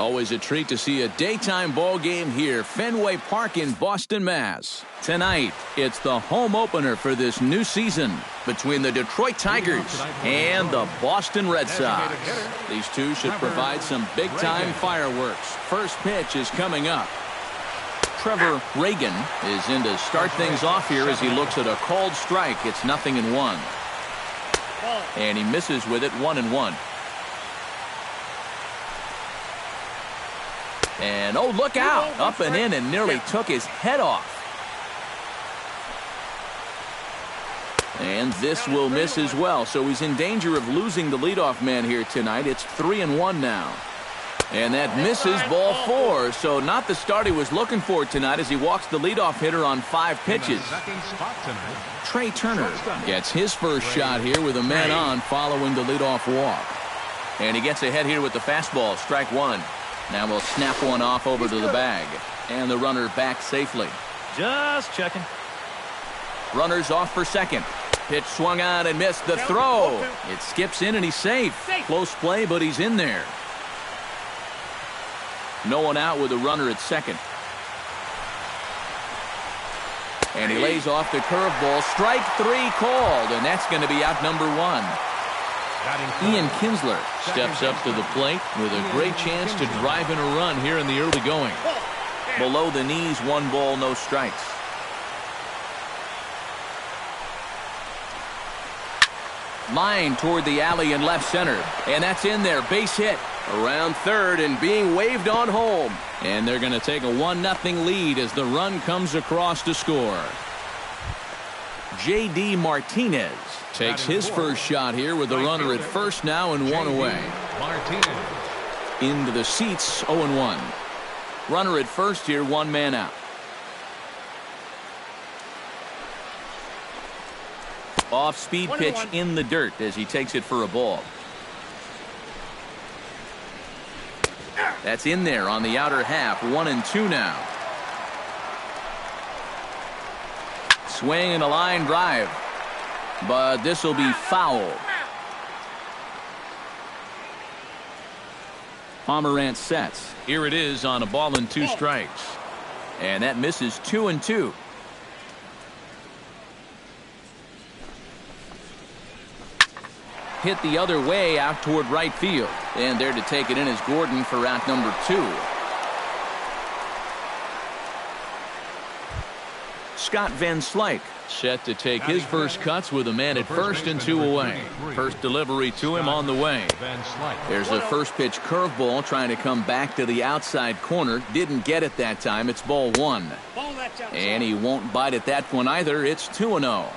Always a treat to see a daytime ball game here, Fenway Park in Boston, Mass. Tonight, it's the home opener for this new season between the Detroit Tigers and the Boston Red Sox. These two should provide some big-time fireworks. First pitch is coming up. Trevor Reagan is in to start things off here as he looks at a called strike. It's 0-1. And he misses with it, 1-1. And, oh, look out. Up and in and nearly took his head off. And this will miss as well. So he's in danger of losing the leadoff man here tonight. It's 3-1 now. And that misses, ball 4. So not the start he was looking for tonight as he walks the leadoff hitter on 5 pitches. Trey Turner gets his first shot here with a man on following the leadoff walk. And he gets ahead here with the fastball, strike 1. Now we'll snap one off over to the bag. And the runner back safely. Just checking. Runners off for second. Pitch swung on and missed the throw. It skips in and he's safe. Close play, but he's in there. No one out with a runner at second. And he lays off the curveball. Strike 3 called, and that's going to be out number 1. Ian Kinsler steps up to the plate with a great chance to drive in a run here in the early going. Below the knees, 1 ball, no strikes. Line toward the alley in left center, and that's in there. Base hit around third and being waved on home. And they're going to take a 1-0 lead as the run comes across to score. J.D. Martinez takes his first shot here with the runner at first now and 1 away. Into the seats, 0-1. Runner at first here, 1 man out. Off-speed pitch in the dirt as he takes it for a ball. That's in there on the outer half, 1-2 now. Swing and a line drive. But this will be foul. Pomerantz sets. Here it is on a ball and 2 strikes. And that misses 2-2. Hit the other way out toward right field. And there to take it in is Gordon for out number 2. Scott Van Slyke set to take his first cuts with a man at first and 2 away. First delivery to him on the way. There's a first pitch curveball trying to come back to the outside corner. Didn't get it that time. It's ball 1. And he won't bite at that one either. It's 2-0.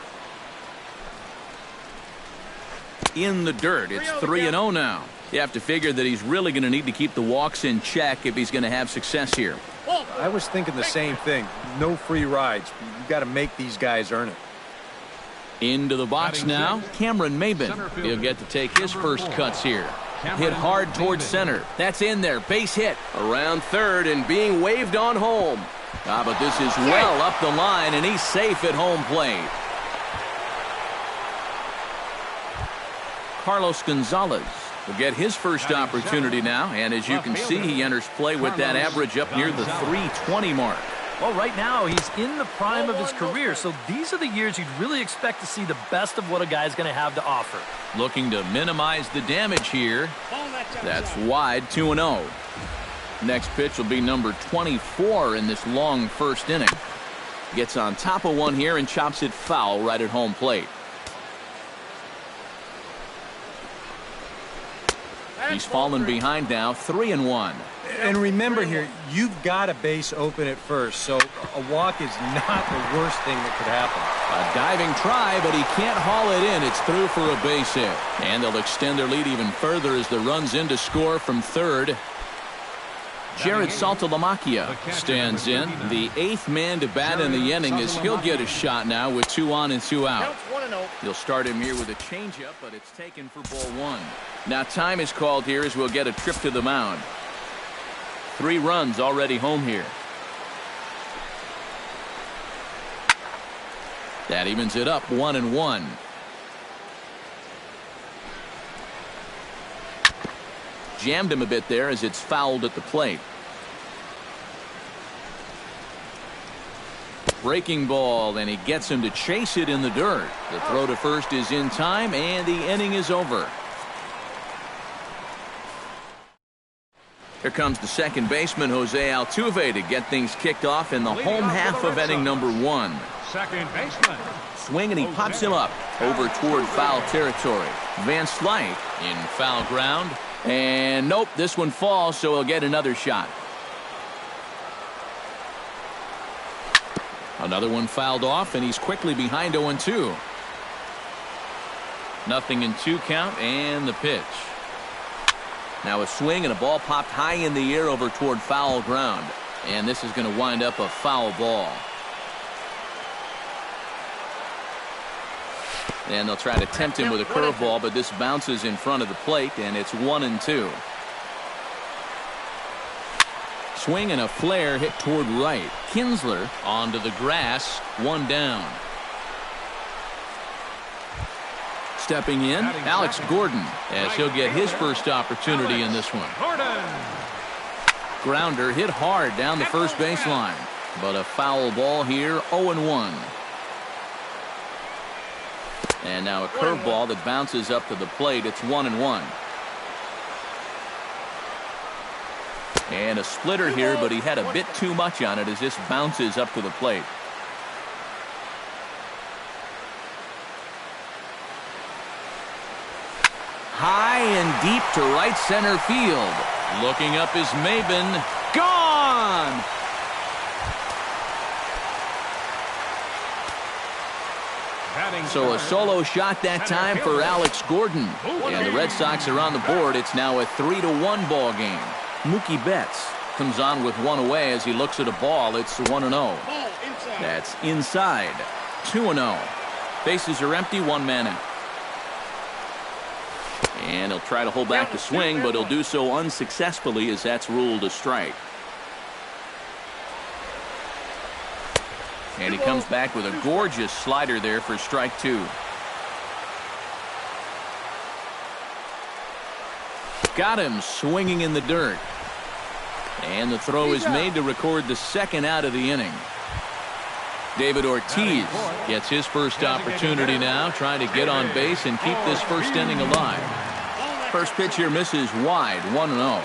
In the dirt. It's 3-0 now. You have to figure that he's really going to need to keep the walks in check if he's going to have success here. I was thinking the same thing. No free rides. You got to make these guys earn it. Into the box now, Cameron Maben. He'll get to take his first cuts here. Hit hard towards center. That's in there. Base hit around third and being waved on home. But this is well up the line and he's safe at home plate. Carlos Gonzalez will get his first opportunity now, and as you can see, he enters play with that average up near the 320 mark. Well, right now he's in the prime of his career, so these are the years you'd really expect to see the best of what a guy's going to have to offer. Looking to minimize the damage here. That's wide, 2-0. Next pitch will be number 24 in this long first inning. Gets on top of one here and chops it foul right at home plate. He's fallen behind now, 3-1. And remember here, you've got a base open at first, so a walk is not the worst thing that could happen. A diving try, but he can't haul it in. It's through for a base hit. And they'll extend their lead even further as the run's in to score from third. Jared Saltalamacchia stands in. The 8th man to bat in the inning as he'll get a shot now with 2 on and 2 out. You'll start him here with a changeup, but it's taken for ball 1. Now time is called here as we'll get a trip to the mound. 3 runs already home here. That evens it up, 1-1. jammed him a bit there as it's fouled at the plate. Breaking ball, and he gets him to chase it in the dirt. The throw to first is in time, and the inning is over. Here comes the second baseman, Jose Altuve, to get things kicked off in the home half of inning number 1. Second baseman. Swing, and he pops him up over toward foul territory. Van Slyke in foul ground. And nope, this one falls, so he'll get another shot. Another one fouled off, and he's quickly behind 0-2. 0-2 count, and the pitch. Now a swing, and a ball popped high in the air over toward foul ground. And this is going to wind up a foul ball. And they'll try to tempt him with a curveball, but this bounces in front of the plate, and it's 1-2. Swing and a flare hit toward right. Kinsler onto the grass, 1 down. Stepping in, Alex Gordon, as he'll get his first opportunity in this one. Grounder hit hard down the first baseline, but a foul ball here, 0-1. And now a curveball that bounces up to the plate. It's 1-1. And a splitter here, but he had a bit too much on it as this bounces up to the plate. High and deep to right center field. Looking up is Maben. Gone! So a solo shot that time for Alex Gordon. And the Red Sox are on the board. It's now a 3-1 ball game. Mookie Betts comes on with one away as he looks at a ball. It's 1-0. That's inside. 2-0. Bases are empty, 1 man out. And he'll try to hold back the swing, but he'll do so unsuccessfully as that's ruled a strike. And he comes back with a gorgeous slider there for strike 2. Got him swinging in the dirt. And the throw is made to record the second out of the inning. David Ortiz gets his first opportunity now, trying to get on base and keep this first inning alive. First pitch here misses wide, 1-0.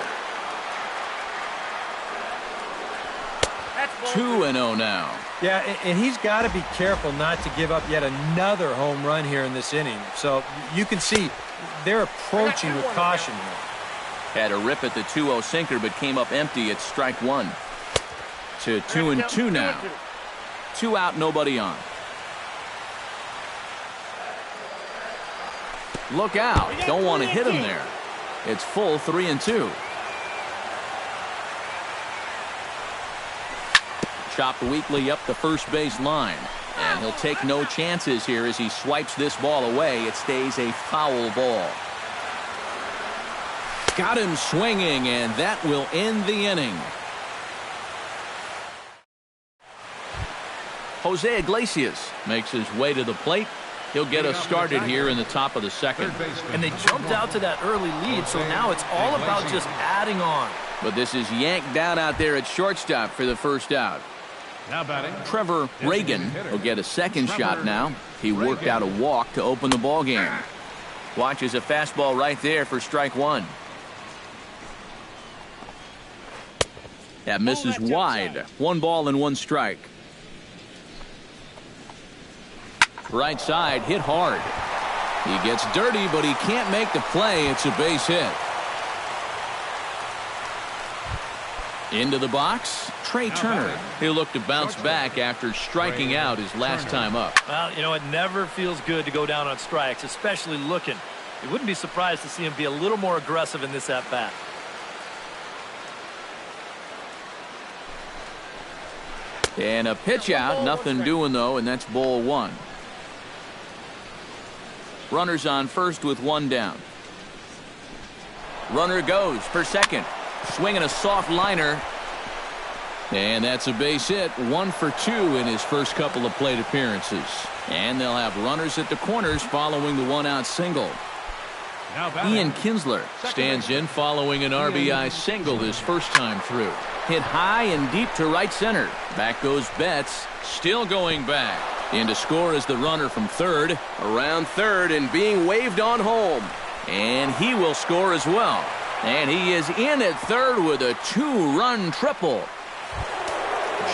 2-0 now. Yeah, and he's got to be careful not to give up yet another home run here in this inning. So you can see they're approaching with caution here. Had a rip at the 2-0 sinker, but came up empty at strike 1. To 2-2 now. 2 out, nobody on. Look out. Don't want to hit him there. It's full 3-2. Chopped weakly up the first base line. And he'll take no chances here as he swipes this ball away. It stays a foul ball. Got him swinging, and that will end the inning. Jose Iglesias makes his way to the plate. He'll get us started here in the top of the second. And they jumped out to that early lead, so now it's all about just adding on. But this is yanked down out there at shortstop for the first out. Now batting, Trevor Reagan will get a second shot now. He worked out a walk to open the ball game. Watches a fastball right there for strike 1. That misses wide. 1 ball and 1 strike. Right side, hit hard. He gets dirty, but he can't make the play. It's a base hit. Into the box, Trey Turner. He'll look to bounce back after striking out his last time up. Well, you know, it never feels good to go down on strikes, especially looking. You wouldn't be surprised to see him be a little more aggressive in this at-bat. And a pitch out, nothing doing though, and that's ball 1. Runners on first with 1 down. Runner goes for second. Swinging a soft liner. And that's a base hit. 1 for 2 in his first couple of plate appearances. And they'll have runners at the corners following the 1-out single. Ian Kinsler stands in following an RBI single his first time through. Hit high and deep to right center. Back goes Betts, still going back. In to score is the runner from third. Around third and being waved on home. And he will score as well. And he is in at third with a two-run triple.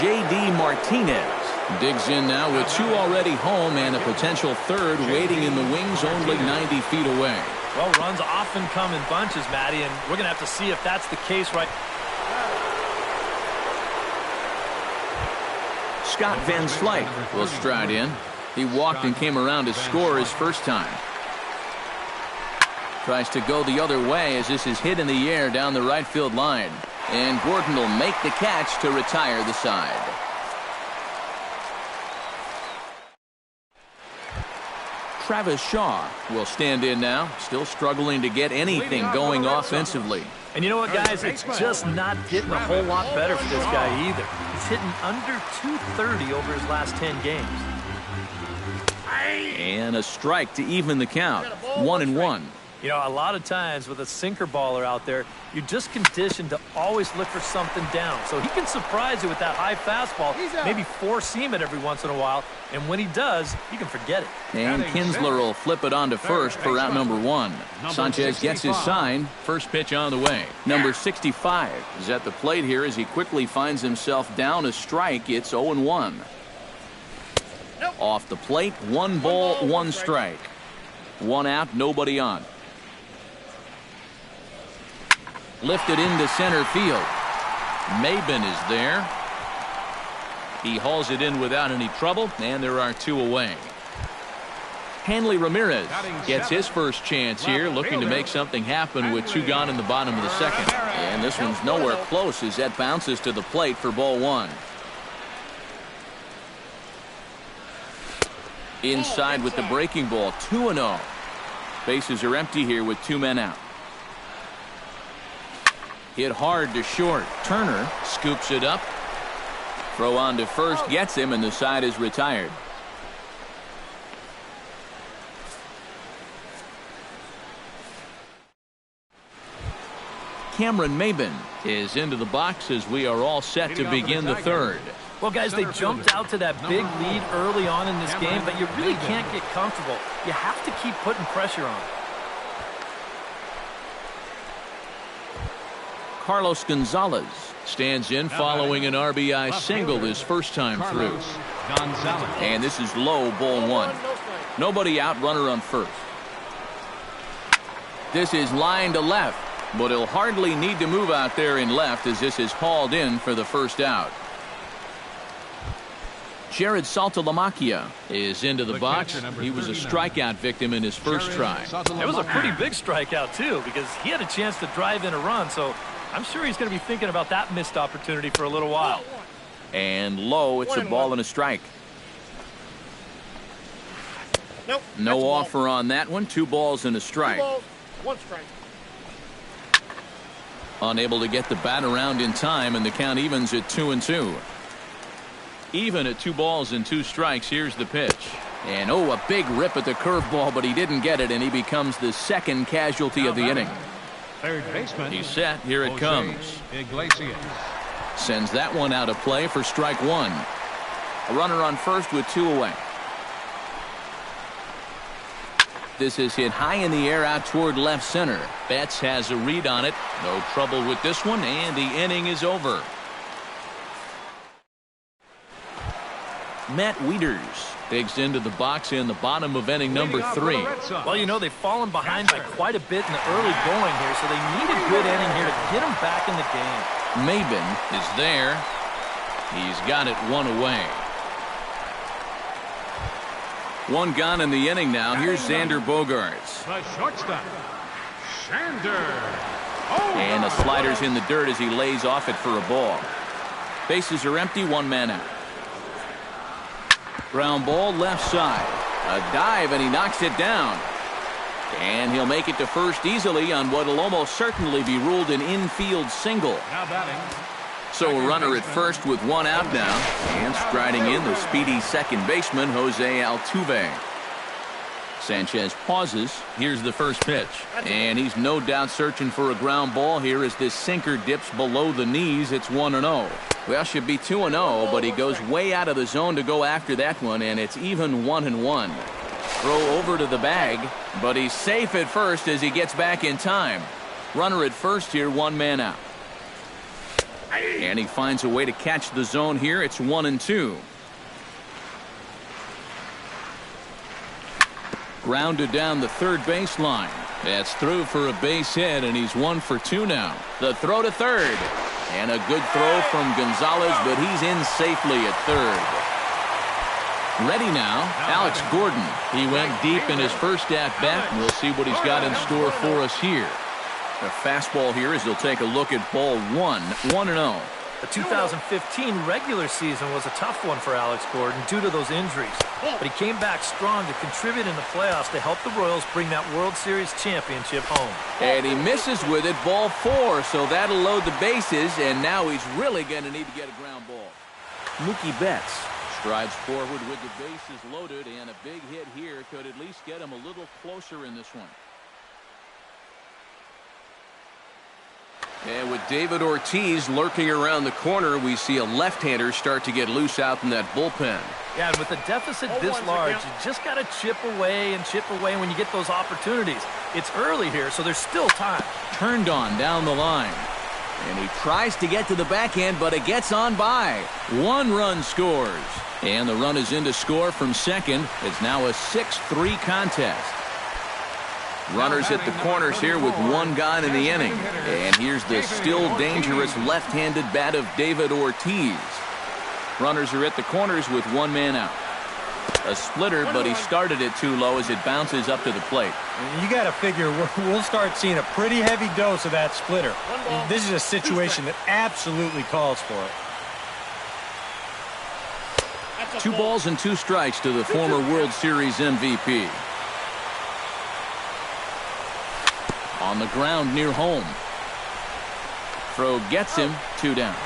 J.D. Martinez digs in now with two already home and a potential third waiting in the wings only 90 feet away. Well, runs often come in bunches, Matty, and we're going to have to see if that's the case right. Scott Van Slyke will stride in. He walked and came around to score his first time. Tries to go the other way as this is hit in the air down the right field line. And Gordon will make the catch to retire the side. Travis Shaw will stand in now, still struggling to get anything going offensively. And you know what, guys? It's just not getting a whole lot better for this guy either. He's hitting under 230 over his last 10 games. And a strike to even the count. 1-1. You know, a lot of times with a sinker baller out there, you're just conditioned to always look for something down. So he can surprise you with that high fastball, maybe four-seam it every once in a while. And when he does, you can forget it. And Kinsler will flip it on to first for out number one. Sanchez gets his sign. First pitch on the way. Number 65 is at the plate here as he quickly finds himself down a strike. It's 0-1. Off the plate, 1 ball, 1 strike. 1 out, nobody on. Lifted into center field. Maben is there. He hauls it in without any trouble, and there are 2 away. Hanley Ramirez gets his first chance here, looking to make something happen with 2 gone in the bottom of the second. And this one's nowhere close as that bounces to the plate for ball 1. Inside with the breaking ball, 2-0. Bases are empty here with 2 men out. Hit hard to short. Turner scoops it up. Throw on to first, gets him, and the side is retired. Cameron Maben is into the box as we are all set to begin the third. Well, guys, they jumped out to that big lead early on in this game, but you really can't get comfortable. You have to keep putting pressure on. Carlos Gonzalez stands in following an RBI single his first time through. And this is low, ball 1. Nobody out, runner on first. This is line to left, but he'll hardly need to move out there in left as this is hauled in for the first out. Jared Saltalamacchia is into the box. He was a strikeout victim in his first try. It was a pretty big strikeout, too, because he had a chance to drive in a run, so I'm sure he's going to be thinking about that missed opportunity for a little while. And low, it's a ball and a strike. Nope. No offer on that one. 2 balls and a strike. 2 balls, 1 strike. Unable to get the bat around in time, and the count evens at 2-2. Even at 2 balls and 2 strikes. Here's the pitch. And a big rip at the curveball, but he didn't get it, and he becomes the second casualty of the inning. Third baseman. He's set. Here it comes. Iglesias. Sends that one out of play for strike 1. A runner on first with 2 away. This is hit high in the air out toward left center. Betts has a read on it. No trouble with this one, and the inning is over. Matt Wieters digs into the box in the bottom of inning number 3. Well, you know, they've fallen behind by quite a bit in the early going here, so they need a good inning here to get them back in the game. Maben is there. He's got it 1 away. 1 gone in the inning now. Here's Xander Bogaerts. The shortstop, Xander. And the slider's in the dirt as he lays off it for a ball. Bases are empty, 1 man out. Ground ball left side. A dive, and he knocks it down. And he'll make it to first easily on what will almost certainly be ruled an infield single. Now batting. So a runner at first with 1 out now. And striding in the speedy second baseman, Jose Altuve. Sanchez pauses. Here's the first pitch. And he's no doubt searching for a ground ball here as this sinker dips below the knees. It's 1-0. Well, should be 2-0, but he goes way out of the zone to go after that one, and it's even 1-1. Throw over to the bag, but he's safe at first as he gets back in time. Runner at first here, one man out. And he finds a way to catch the zone here. It's 1-2. Grounded down the third baseline. That's through for a base hit, and he's 1 for 2 now. The throw to third. And a good throw from Gonzalez, but he's in safely at third. Ready now, Alex Gordon. He went deep in his first at-bat, and we'll see what he's got in store for us here. The fastball here as he'll take a look at ball 1, 1-0. The 2015 regular season was a tough one for Alex Gordon due to those injuries. But he came back strong to contribute in the playoffs to help the Royals bring that World Series championship home. And he misses with it, ball 4, so that'll load the bases, and now he's really going to need to get a ground ball. Mookie Betts strides forward with the bases loaded, and a big hit here could at least get him a little closer in this one. And with David Ortiz lurking around the corner, we see a left-hander start to get loose out in that bullpen. Yeah, and with a deficit this large, you just got to chip away when you get those opportunities. It's early here, so there's still time. Turned on down the line. And he tries to get to the backhand, but it gets on by. 1 run scores. And the run is in to score from second. It's now a 6-3 contest. Runners at the corners here with 1 gone in the inning. And here's the still dangerous left-handed bat of David Ortiz. Runners are at the corners with 1 man out. A splitter, but he started it too low as it bounces up to the plate. You got to figure we'll start seeing a pretty heavy dose of that splitter. This is a situation that absolutely calls for it. 2 balls and 2 strikes to the former World Series MVP. On the ground near home. Throw gets him, 2 down.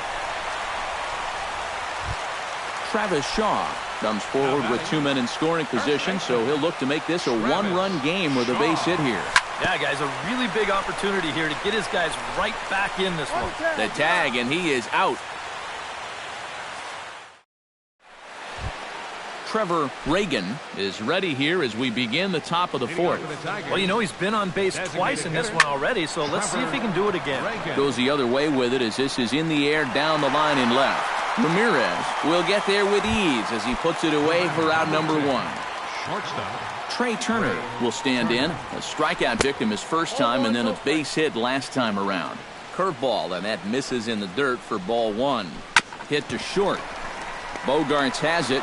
Travis Shaw comes forward with 2 men in scoring position, so he'll look to make this a 1-run game with a base hit here. Yeah, guys, a really big opportunity here to get his guys right back in this one. The tag, and he is out. Trevor Reagan is ready here as we begin the top of the 4th. Well, you know, he's been on base twice in this one already, so let's see if he can do it again. Goes the other way with it as this is in the air down the line and left. Ramirez will get there with ease as he puts it away for out number 1. Shortstop. Trey Turner will stand in. A strikeout victim his first time and then a base hit last time around. Curveball, and that misses in the dirt for ball 1. Hit to short. Bogarts has it.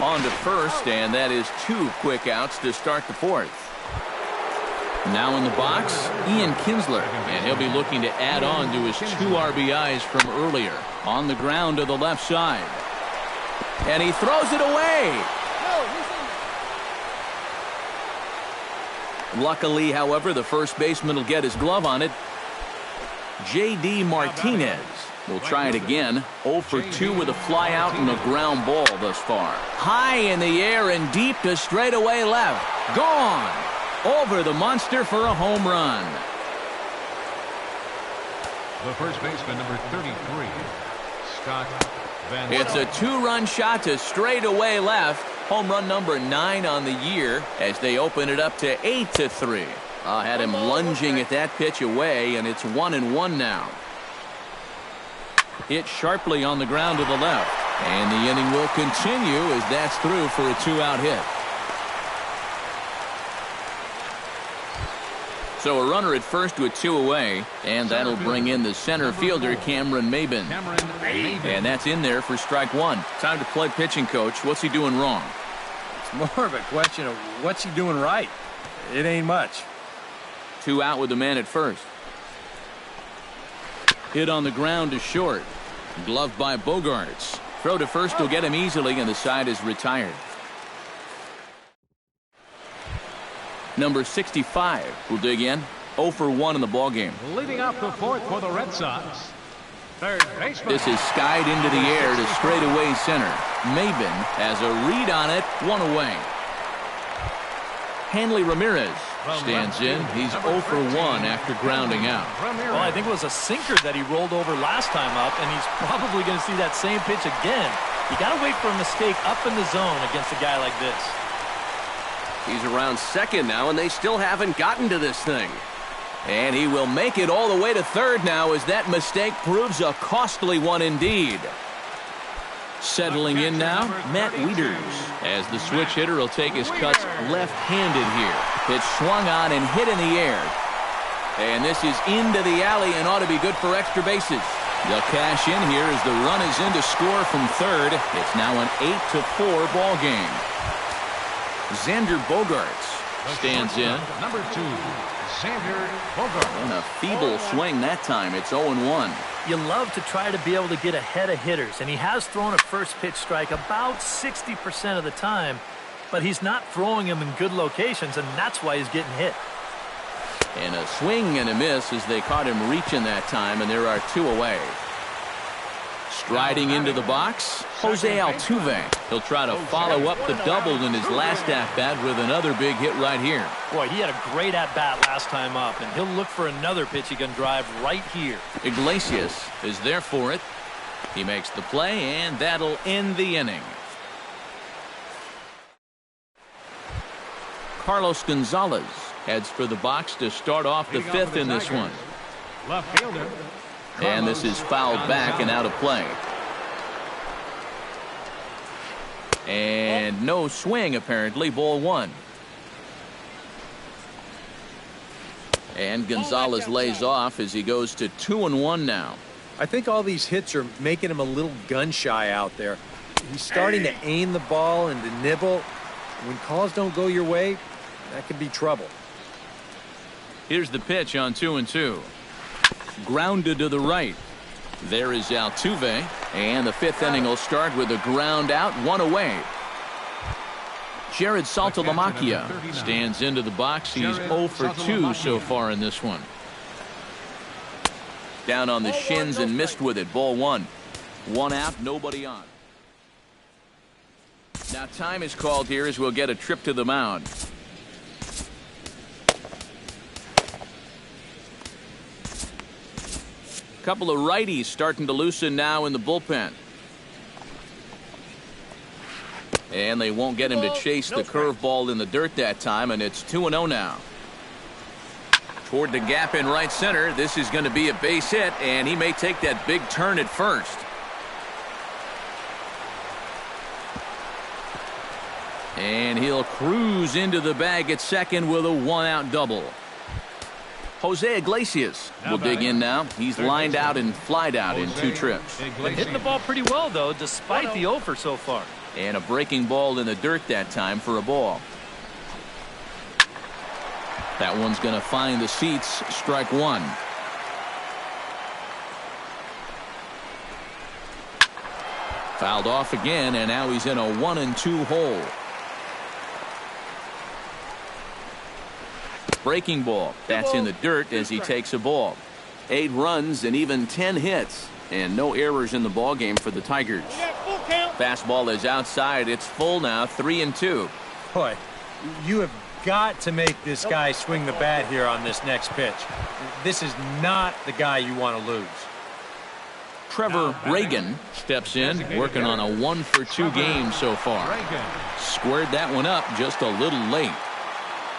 On to first, and that is 2 quick outs to start the 4th. Now in the box, Ian Kinsler, and he'll be looking to add on to his 2 RBIs from earlier. On the ground to the left side. And he throws it away. Luckily, however, the first baseman will get his glove on it. J.D. Martinez will try it again. 0 for 2 with a fly out and a ground ball thus far. High in the air and deep to straightaway left. Gone. Over the monster for a home run. The first baseman, number 33, Scott Van. It's a 2-run shot to straightaway left. Home run number 9 on the year as they open it up to 8-3. Had him lunging at that pitch away, and it's 1-1 now. Hit sharply on the ground to the left. And the inning will continue as that's through for a 2-out hit. So a runner at first with 2 away, and that'll bring in the center fielder, Cameron Maybin. And that's in there for strike 1. Time to play pitching coach. What's he doing wrong? It's more of a question of what's he doing right. It ain't much. 2 out with the man at first. Hit on the ground to short. Gloved by Bogarts. Throw to first will get him easily, and the side is retired. Number 65 will dig in. 0 for 1 in the ballgame. Leading off the 4th for the Red Sox, third baseman. This is skied into the air to straightaway center. Maybin has a read on it. 1 away. Hanley Ramirez stands in. He's 0 for 1 after grounding out. Well, I think it was a sinker that he rolled over last time up, and he's probably going to see that same pitch again. You got to wait for a mistake up in the zone against a guy like this. He's around second now, and they still haven't gotten to this thing. And he will make it all the way to third now as that mistake proves a costly one indeed. Settling in now, Matt Wieters, as the switch hitter will take his cuts left-handed here. Pitch swung on and hit in the air. And this is into the alley and ought to be good for extra bases. They'll cash in here as the run is in to score from third. It's now an 8-4 ball game. Xander Bogaerts stands in. Number 2, Xander Bogaerts. And a feeble swing that time. It's 0-1. You love to try to be able to get ahead of hitters, and he has thrown a first pitch strike about 60% of the time, but he's not throwing them in good locations, and that's why he's getting hit. And a swing and a miss as they caught him reaching that time, and there are 2 away. Striding into the box, Jose Altuve. He'll try to follow up the double in his last at-bat with another big hit right here. Boy, he had a great at-bat last time up, and he'll look for another pitch he can drive right here. Iglesias is there for it. He makes the play, and that'll end the inning. Carlos Gonzalez heads for the box to start off the 5th in this one. Left fielder. And this is fouled back and out of play. And no swing, apparently. Ball 1. And Gonzalez lays off as he goes to 2-1 now. I think all these hits are making him a little gun-shy out there. He's starting to aim the ball and to nibble. When calls don't go your way, that could be trouble. Here's the pitch on 2-2. Grounded to the right. There is Altuve, and the 5th inning will start with a ground out, 1 away. Jared Saltalamacchia stands into the box. He's 0 for 2 so far in this one. Down on the shins and missed with it. Ball 1. 1 out, nobody on. Now time is called here as we'll get a trip to the mound. Couple of righties starting to loosen now in the bullpen. And they won't get him to chase the curveball in the dirt that time, and it's 2-0 now. Toward the gap in right center. This is going to be a base hit, and he may take that big turn at first. And he'll cruise into the bag at second with a 1-out double. Jose Iglesias will dig in now. He's lined out and flied out in 2 trips. Been hitting the ball pretty well, though, despite the 0 for so far. And a breaking ball in the dirt that time for a ball. That one's going to find the seats. Strike 1. Fouled off again, and now he's in a 1-2 hole. Breaking ball. That's in the dirt as he takes a ball. 8 runs and even 10 hits. And no errors in the ball game for the Tigers. Fastball is outside. It's full now. 3-2. Boy, you have got to make this guy swing the bat here on this next pitch. This is not the guy you want to lose. Trevor Reagan steps in, working on a 1 for 2 game so far. Squared that one up just a little late.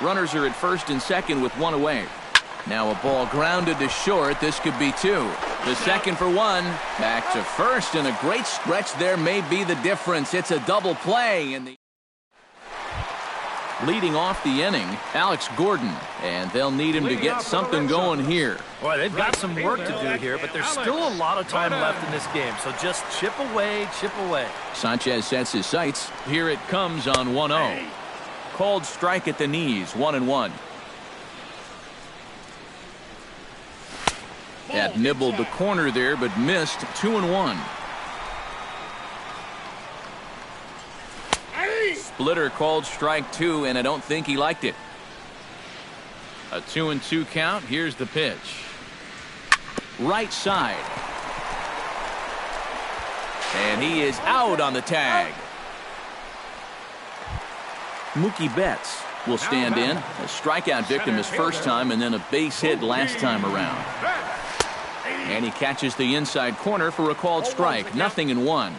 Runners are at first and second with 1 away. Now a ball grounded to short. This could be 2. The second for 1. Back to first, and a great stretch there may be the difference. It's a double play. And leading off the inning, Alex Gordon, and they'll need him to get something going here. Boy, they've got some work to do here, but there's still a lot of time left in this game, so just chip away, chip away. Sanchez sets his sights. Here it comes on 1-0. Called strike at the knees, 1-1. That nibbled the corner there, but missed. 2-1. Splitter called strike 2, and I don't think he liked it. A 2-2 count. Here's the pitch. Right side. And he is out on the tag. Mookie Betts will stand in. A strikeout victim his first time and then a base hit last time around. And he catches the inside corner for a called strike. 0-1.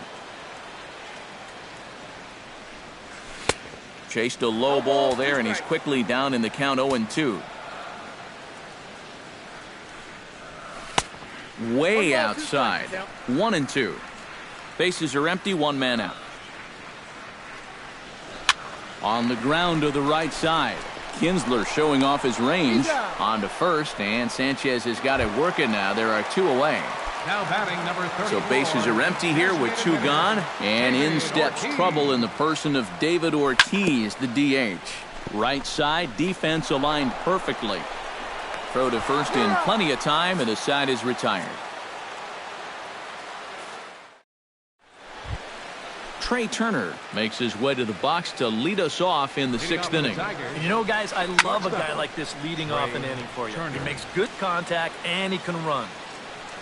Chased a low ball there, and he's quickly down in the count 0-2. Way outside. 1-2. Bases are empty, one man out. On the ground to the right side. Kinsler showing off his range. On to first, and Sanchez has got it working now. There are two away. Now batting number 34. So bases are empty here with two gone. And in steps trouble in the person of David Ortiz, the DH. Right side, defense aligned perfectly. Throw to first in plenty of time, and the side is retired. Trey Turner makes his way to the box to lead us off in the sixth inning. You know, guys, I love a guy like this leading off an inning for you. He makes good contact, and he can run.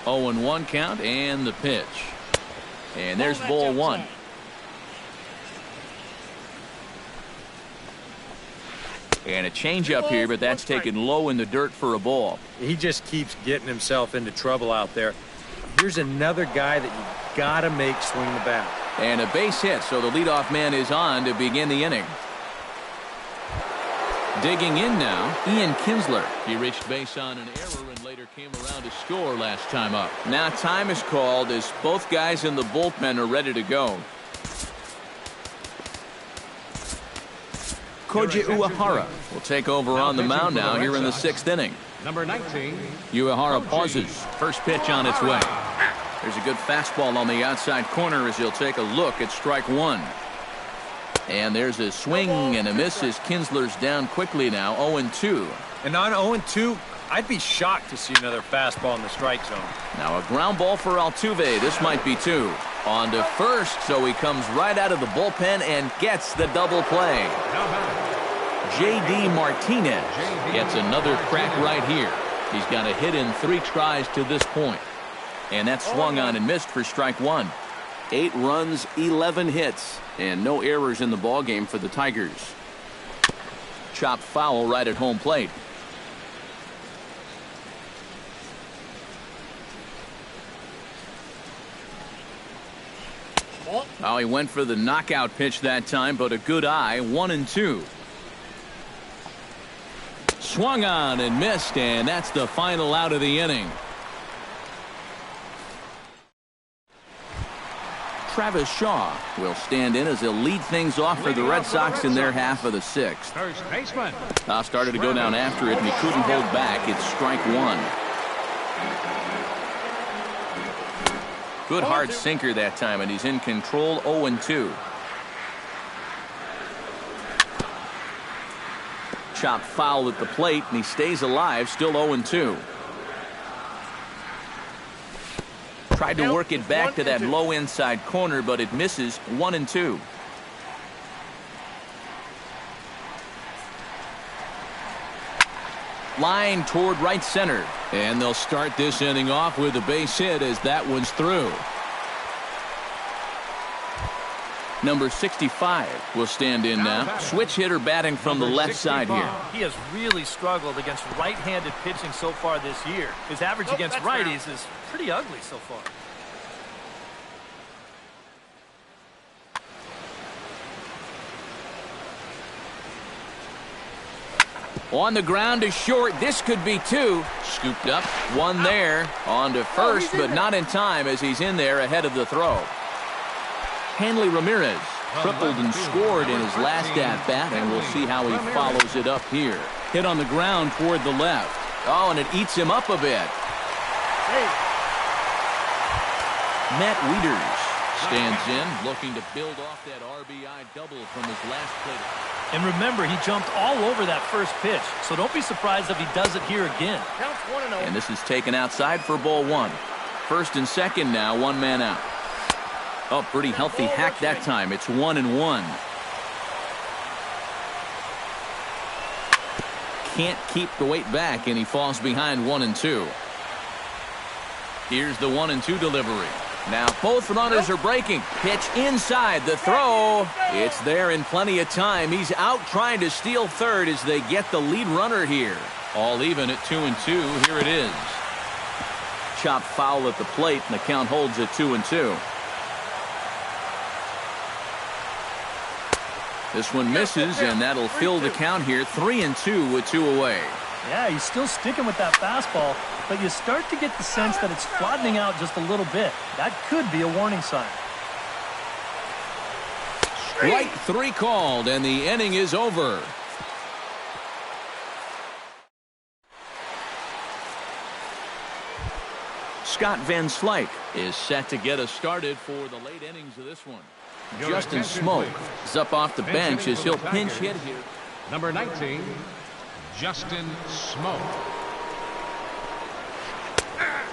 0-1 count, and the pitch. And there's ball one. And a changeup here, but that's taken low in the dirt for a ball. He just keeps getting himself into trouble out there. Here's another guy that you got to make swing the bat. And a base hit, so the leadoff man is on to begin the inning. Digging in now, Ian Kinsler. He reached base on an error and later came around to score last time up. Now time is called as both guys in the bullpen are ready to go. Koji Uehara will take over on the mound now here in the sixth inning. Number 19. Uehara pauses. First pitch on its way. There's a good fastball on the outside corner as he'll take a look at strike one. And there's a swing and a miss as Kinsler's down quickly now, 0-2. And on 0-2, I'd be shocked to see another fastball in the strike zone. Now a ground ball for Altuve. This might be two. On to first, so he comes right out of the bullpen and gets the double play. J.D. Martinez gets another crack right here. He's got a hit in 3 tries to this point. And that's swung on and missed for strike one. 8 runs, 11 hits, and no errors in the ballgame for the Tigers. Chopped foul right at home plate. Oh, he went for the knockout pitch that time, but a good eye, 1-2. Swung on and missed, and that's the final out of the inning. Travis Shaw will stand in as he'll lead things off for the Red Sox in their half of the sixth. First baseman. Started to go down after it, and he couldn't hold back. It's strike one. Good hard sinker that time, and he's in control, 0-2. Chopped foul at the plate, and he stays alive, still 0-2. Tried to work it back to that low inside corner, but it misses, 1-2. Line toward right center. And they'll start this inning off with a base hit as that one's through. Number 65 will stand in now. Switch hitter batting from the left side here. He has really struggled against right-handed pitching so far this year. His average against righties is pretty ugly so far. On the ground to short. This could be two. Scooped up. One there. On to first, but not in time as he's in there ahead of the throw. Hanley Ramirez tripled and scored in his last at-bat, and we'll see how he follows it up here. Hit on the ground toward the left. Oh, and it eats him up a bit. Matt Wieters stands in, looking to build off that RBI double from his last play. And remember, he jumped all over that first pitch, so don't be surprised if he does it here again. And this is taken outside for ball one. First and second now, one man out. Oh, pretty healthy hack that time. It's 1-1. Can't keep the weight back, and he falls behind 1-2. Here's the 1-2 delivery. Now both runners are breaking. Pitch inside. The throw. It's there in plenty of time. He's out trying to steal third as they get the lead runner here. All even at 2-2. Here it is. Chopped foul at the plate, and the count holds at 2-2. This one misses, and that'll fill the count here. 3-2 with 2 away. Yeah, he's still sticking with that fastball, but you start to get the sense that it's flattening out just a little bit. That could be a warning sign. Strike 3 called, and the inning is over. Scott Van Slyke is set to get us started for the late innings of this one. Justin Smoke is up off the bench as he'll pinch hit here. Number 19, Justin Smoke.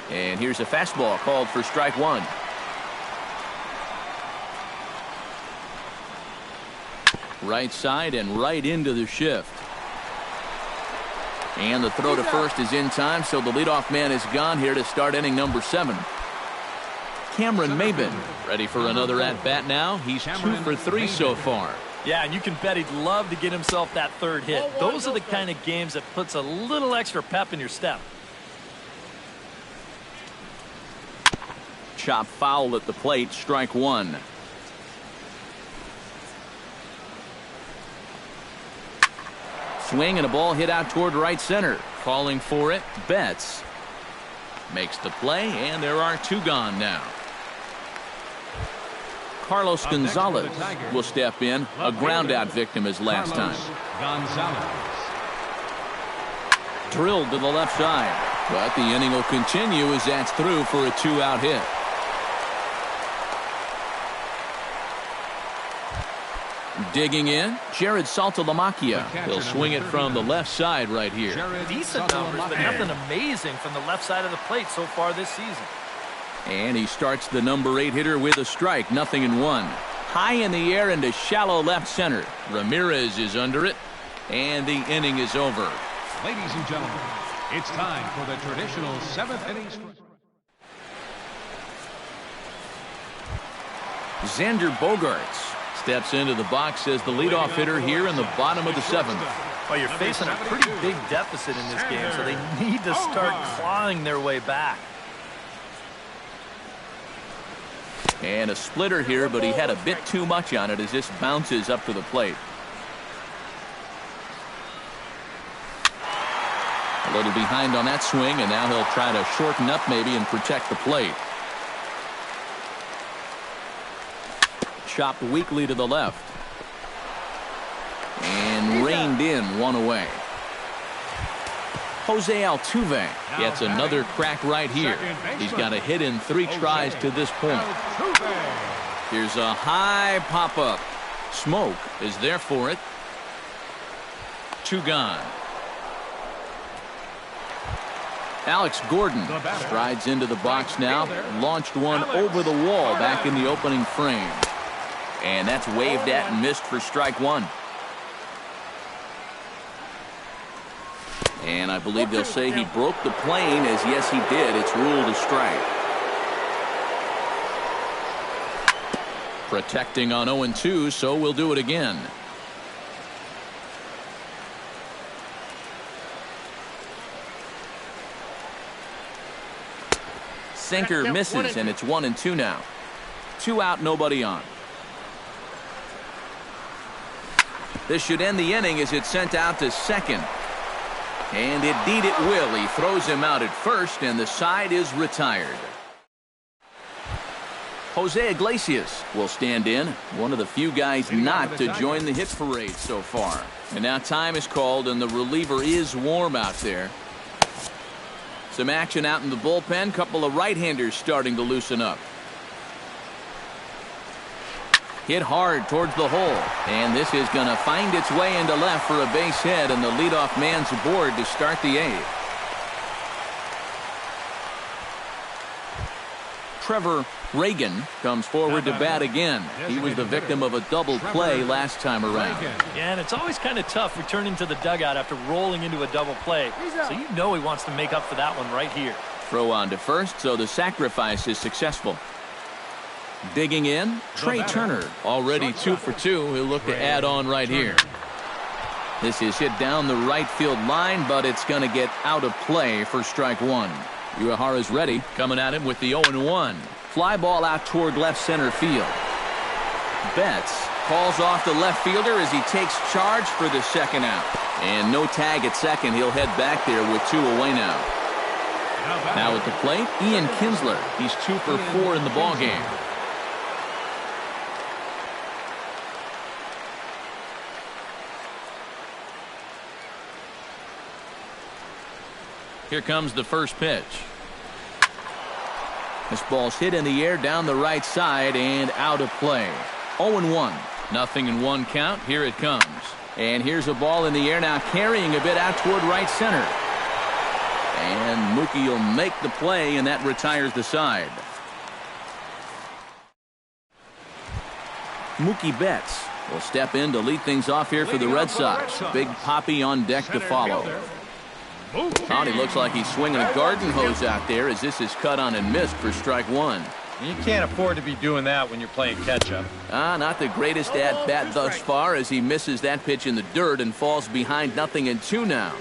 And here's a fastball called for strike 1. Right side and right into the shift. And the throw to first is in time, so the leadoff man is gone here to start inning number 7. Cameron Maybin ready for another at-bat now. He's 2 for 3 so far. Yeah, and you can bet he'd love to get himself that third hit. Those are the kind of games that puts a little extra pep in your step. Chop foul at the plate, strike 1. Swing and a ball hit out toward right center. Calling for it, Betts. Makes the play, and there are 2 gone now. Carlos Gonzalez will step in. A ground-out victim as last time. Drilled to the left side. But the inning will continue as that's through for a 2-out hit. Digging in, Jared Saltalamacchia. He'll swing it from the left side right here. Decent numbers, but nothing amazing from the left side of the plate so far this season. And he starts the number 8 hitter with a strike, 0-1. High in the air into shallow left center. Ramirez is under it, and the inning is over. Ladies and gentlemen, it's time for the traditional 7th inning. Xander Bogaerts steps into the box as the leadoff hitter here in the bottom of the 7th. Well, you're facing a pretty big deficit in this game, so they need to start clawing their way back. And a splitter here, but he had a bit too much on it as this bounces up to the plate. A little behind on that swing, and now he'll try to shorten up maybe and protect the plate. Chopped weakly to the left. And reined in, 1 away. Jose Altuve gets another crack right here. He's got a hit in 3 tries to this point. Here's a high pop-up. Smoke is there for it. 2 gone. Alex Gordon strides into the box now. Launched one over the wall back in the opening frame. And that's waved at and missed for strike 1. And I believe they'll say he broke the plane, as yes he did. It's ruled a strike. Protecting on 0-2, so we'll do it again. Sinker misses, and it's 1-2 now. 2 out, nobody on. This should end the inning as it's sent out to second. And indeed it will. He throws him out at first, and the side is retired. Jose Iglesias will stand in. One of the few guys not to join the hit parade so far. And now time is called, and the reliever is warm out there. Some action out in the bullpen. Couple of right-handers starting to loosen up. Hit hard towards the hole. And this is going to find its way into left for a base hit, and the leadoff man's aboard to start the 8th. Trevor Reagan comes forward to bat again. He was the victim of a double play last time around. Yeah, and it's always kind of tough returning to the dugout after rolling into a double play. So you know he wants to make up for that one right here. Throw on to first, so the sacrifice is successful. Digging in, Trey Turner. Already 2 for 2. He'll look to add on right here. This is hit down the right field line, but it's going to get out of play for strike one. Uehara's ready, coming at him with the 0-1. Fly ball out toward left center field. Betts calls off the left fielder as he takes charge for the second out. And no tag at second. He'll head back there with 2 away now. Now at the plate, Ian Kinsler. He's 2 for 4 in the ballgame. Here comes the first pitch. This ball's hit in the air down the right side and out of play. 0-1. Nothing in 1 count. Here it comes. And here's a ball in the air now, carrying a bit out toward right center. And Mookie will make the play, and that retires the side. Mookie Betts will step in to lead things off here for the Red Sox. Big Poppy on deck to follow. He looks like he's swinging a garden hose out there as this is cut on and missed for strike one. You can't afford to be doing that when you're playing catch-up. Not the greatest at-bat thus far as he misses that pitch in the dirt and falls behind 0-2 now.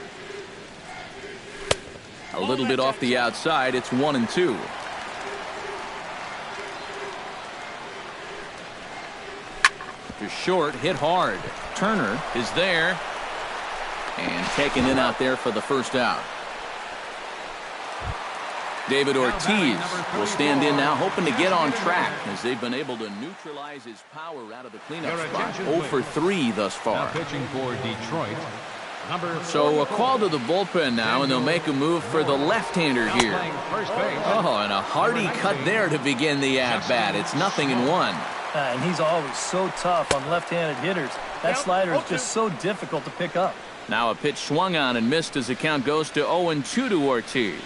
A little bit off the outside. It's 1-2. To short, hit hard. Turner is there. And taken in out there for the first out. David Ortiz will stand in now, hoping to get on track as they've been able to neutralize his power out of the cleanup spot. 0 for 3 thus far. Now pitching for Detroit. So a call to the bullpen now, and they'll make a move for the left-hander here. Oh, and a hearty cut there to begin the at-bat. It's 0-1. And he's always so tough on left-handed hitters. That slider is just so difficult to pick up. Now a pitch swung on and missed as the count goes to 0-2 to Ortiz.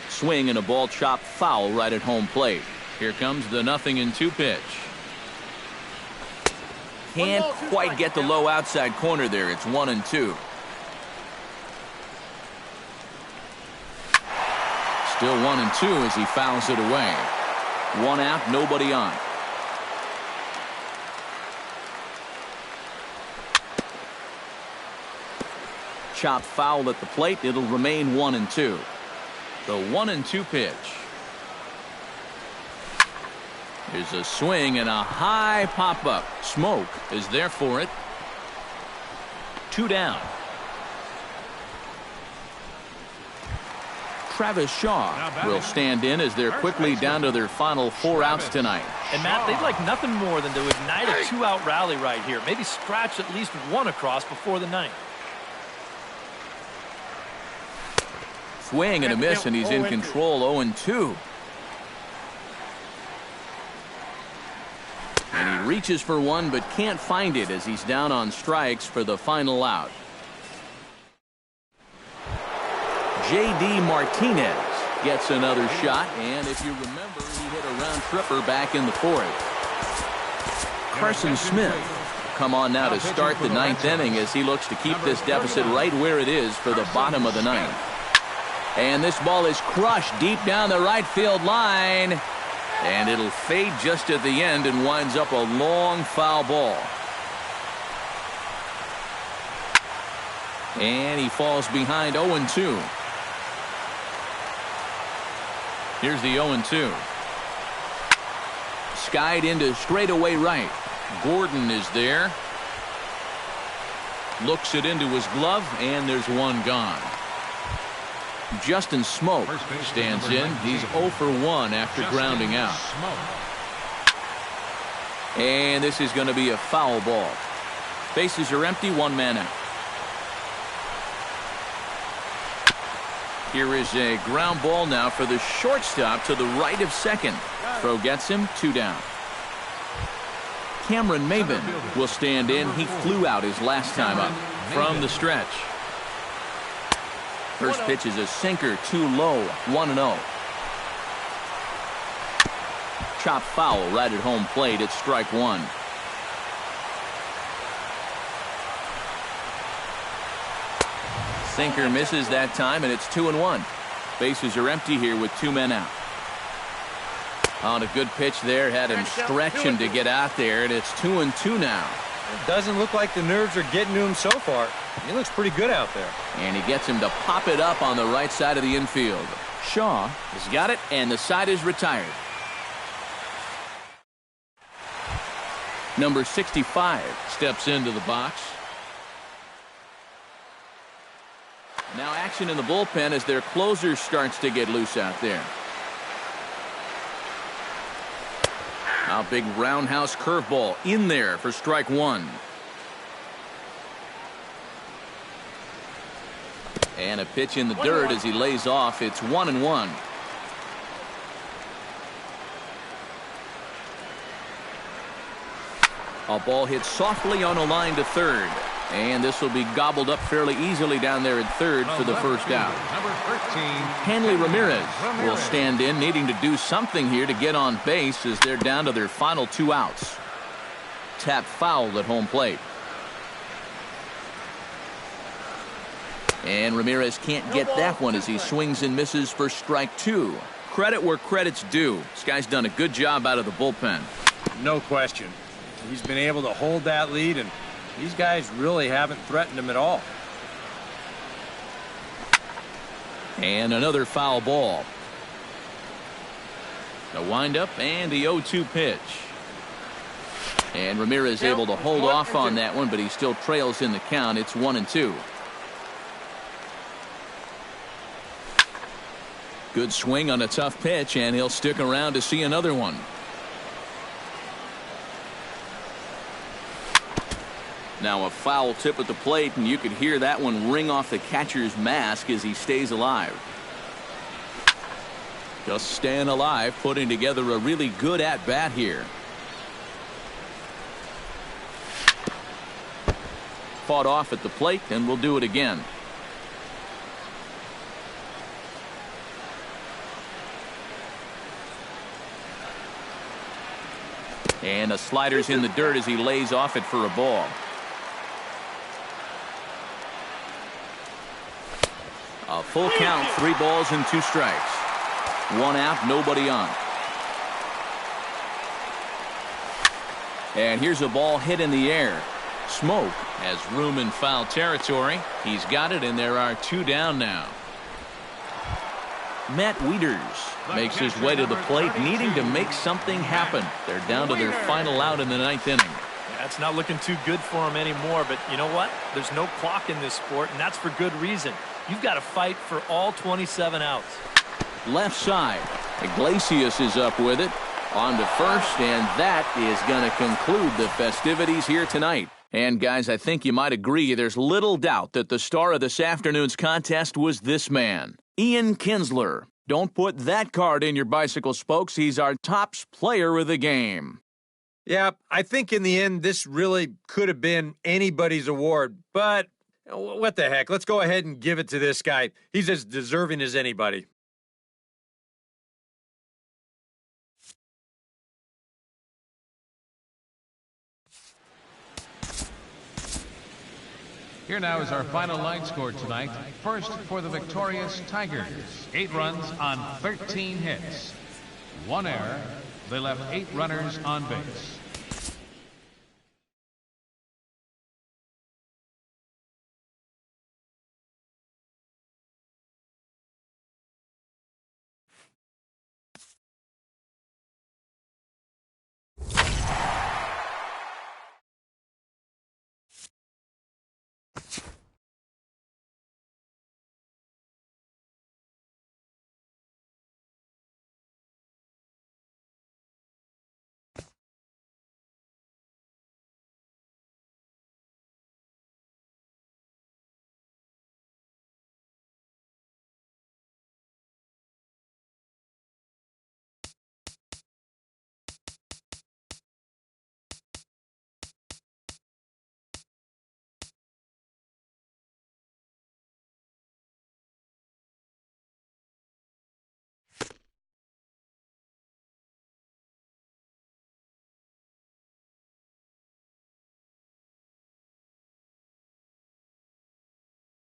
Swing and a ball chopped foul right at home plate. Here comes the 0-2 pitch. Can't quite get the low outside corner there. It's 1-2. Still 1-2 as he fouls it away. 1 out, nobody on. Chopped foul at the plate. It'll remain 1-2. The 1-2 pitch. There's a swing and a high pop-up. Smoke is there for it. 2 down. Travis Shaw will stand in as they're quickly down to their final 4 outs tonight. And Matt, they'd like nothing more than to ignite a 2-out rally right here. Maybe scratch at least 1 across before the 9th. Swing and a miss, and he's in control. 0-2. And he reaches for one but can't find it as he's down on strikes for the final out. J.D. Martinez gets another shot, and if you remember, he hit a round tripper back in the 4th. Carson Smith come on now to start the 9th inning as he looks to keep this deficit right where it is for the bottom of the 9th. And this ball is crushed deep down the right field line. And it'll fade just at the end and winds up a long foul ball. And he falls behind 0-2. Here's the 0-2. Skied into straightaway right. Gordon is there. Looks it into his glove, and there's one gone. Justin Smoke stands in. He's 0 for 1 after grounding out. And this is going to be a foul ball. Bases are empty, 1 man out. Here is a ground ball now for the shortstop to the right of second. Throw gets him, 2 down. Cameron Maybin will stand in. He flew out his last time up from the stretch. First pitch is a sinker, too low, 1-0. Chop foul right at home plate. It's strike 1. Sinker misses that time, and it's 2-1. Bases are empty here with 2 men out. On a good pitch there, had him stretching to get out there, and it's 2-2 now. It doesn't look like the nerves are getting to him so far. He looks pretty good out there. And he gets him to pop it up on the right side of the infield. Shaw has got it, and the side is retired. Number 65 steps into the box. Now action in the bullpen as their closer starts to get loose out there. Now big roundhouse curveball in there for strike one. And a pitch in the dirt as he lays off. It's 1-1. A ball hit softly on a line to third. And this will be gobbled up fairly easily down there at third for the first out. Number 13, Hanley Ramirez will stand in, needing to do something here to get on base as they're down to their final 2 outs. Tap foul at home plate. And Ramirez can't get that one as he swings and misses for strike 2. Credit where credit's due. This guy's done a good job out of the bullpen. No question. He's been able to hold that lead, and these guys really haven't threatened him at all. And another foul ball. The windup and the 0-2 pitch. And Ramirez able to hold off on that one, but he still trails in the count. It's 1-2. Good swing on a tough pitch, and he'll stick around to see another one. Now a foul tip at the plate, and you could hear that one ring off the catcher's mask as he stays alive. Just staying alive, putting together a really good at-bat here. Fought off at the plate, and we'll do it again. And a slider's in the dirt as he lays off it for a ball. A full count, 3 balls and 2 strikes. 1 out, nobody on. And here's a ball hit in the air. Smoke has room in foul territory. He's got it, and there are 2 down now. Matt Wieters makes his way to the plate, needing to make something happen. They're down to their final out in the 9th inning. Yeah, it's not looking too good for him anymore, but you know what? There's no clock in this sport, and that's for good reason. You've got to fight for all 27 outs. Left side. Iglesias is up with it. On to first, and that is going to conclude the festivities here tonight. And guys, I think you might agree there's little doubt that the star of this afternoon's contest was this man, Ian Kinsler. Don't put that card in your bicycle spokes. He's our top player of the game. Yeah, I think in the end, this really could have been anybody's award, but what the heck? Let's go ahead and give it to this guy. He's as deserving as anybody. Here now is our final line score tonight. First for the victorious Tigers. 8 runs on 13 hits. 1 error. They left 8 runners on base.